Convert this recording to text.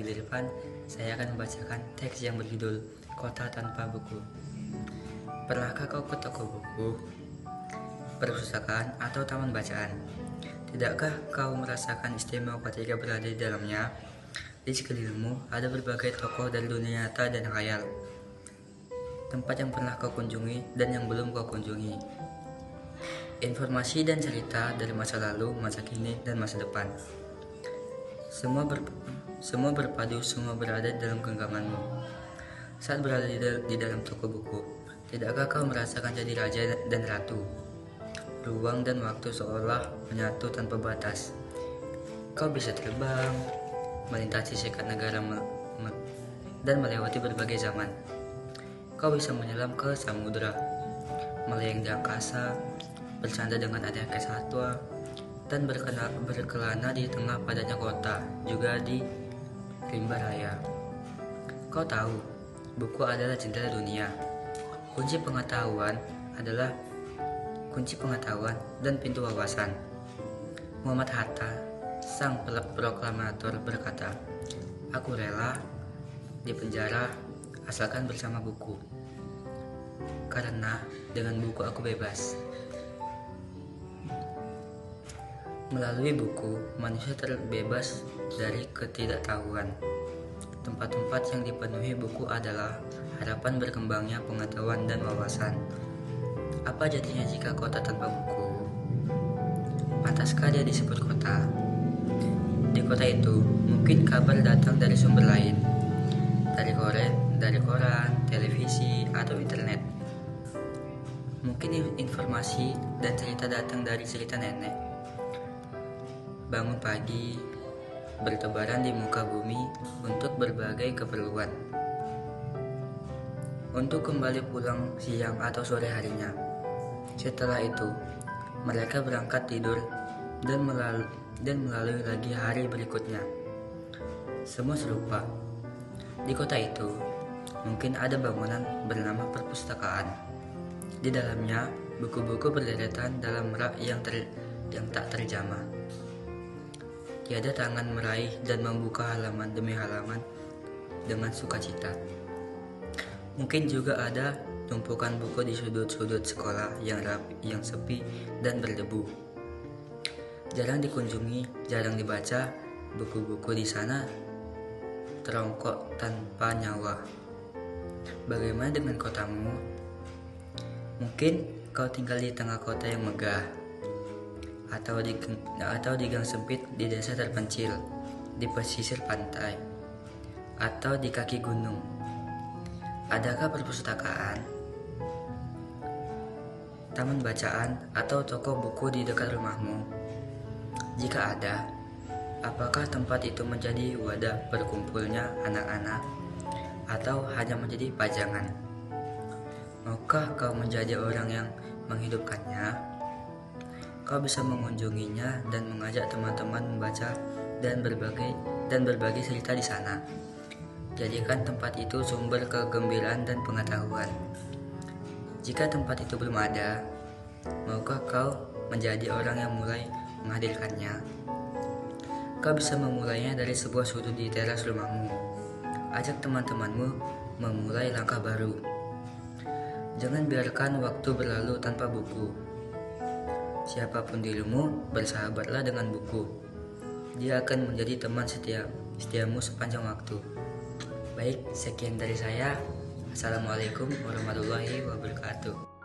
di depan, saya akan membacakan teks yang berjudul Kota Tanpa Buku. Pernahkah kau ke toko buku, perpustakaan, atau taman bacaan? Tidakkah kau merasakan istimewa ketika berada di dalamnya? Di sekelilingmu ada berbagai tokoh dari dunia nyata dan khayal, tempat yang pernah kau kunjungi dan yang belum kau kunjungi. Informasi dan cerita dari masa lalu, masa kini, dan masa depan. Semua berpadu, semua berada dalam genggamanmu. Saat berada di dalam toko buku, tidakkah kau merasakan jadi raja dan ratu? Ruang dan waktu seolah menyatu tanpa batas. Kau bisa terbang, melintasi sekat negara dan melewati berbagai zaman. Kau bisa menyelam ke samudera, melayang di angkasa, bercanda dengan aneka satwa, dan berkelana di tengah padatnya kota, juga di rimba raya. Kau tahu, buku adalah jendela dunia. Kunci pengetahuan dan pintu wawasan. Muhammad Hatta, sang proklamator, berkata, "Aku rela di penjara asalkan bersama buku, karena dengan buku aku bebas." Melalui buku, manusia terbebas dari ketidaktahuan. Tempat-tempat yang dipenuhi buku adalah harapan berkembangnya pengetahuan dan wawasan. Apa jadinya jika kota tanpa buku? Pantaskah dia disebut kota? Di kota itu, mungkin kabar datang dari sumber lain, dari koran, televisi, atau internet. Mungkin informasi dan cerita datang dari cerita nenek. Bangun pagi, bertebaran di muka bumi untuk berbagai keperluan, untuk kembali pulang siang atau sore harinya. Setelah itu, mereka berangkat tidur dan melalui lagi hari berikutnya. Semua serupa. Di kota itu, mungkin ada bangunan bernama perpustakaan. Di dalamnya, buku-buku berderetan dalam rak yang tak terjamah. Tiada tangan meraih dan membuka halaman demi halaman dengan sukacita. Mungkin juga ada tumpukan buku di sudut-sudut sekolah yang rapi, yang sepi dan berdebu. Jarang dikunjungi, jarang dibaca, buku-buku di sana terongkok tanpa nyawa. Bagaimana dengan kotamu? Mungkin kau tinggal di tengah kota yang megah, atau di gang sempit di desa terpencil, di pesisir pantai, atau di kaki gunung. Adakah perpustakaan, taman bacaan, atau toko buku di dekat rumahmu? Jika ada, apakah tempat itu menjadi wadah berkumpulnya anak-anak, atau hanya menjadi pajangan? Maukah kau menjadi orang yang menghidupkannya? Kau bisa mengunjunginya dan mengajak teman-teman membaca dan berbagi cerita di sana. Jadikan tempat itu sumber kegembiraan dan pengetahuan. Jika tempat itu belum ada, maukah kau menjadi orang yang mulai menghadirkannya? Kau bisa memulainya dari sebuah sudut di teras rumahmu. Ajak teman-temanmu memulai langkah baru. Jangan biarkan waktu berlalu tanpa buku. Siapapun dirimu, bersahabatlah dengan buku. Dia akan menjadi teman setiamu sepanjang waktu. Baik, sekian dari saya. Assalamualaikum warahmatullahi wabarakatuh.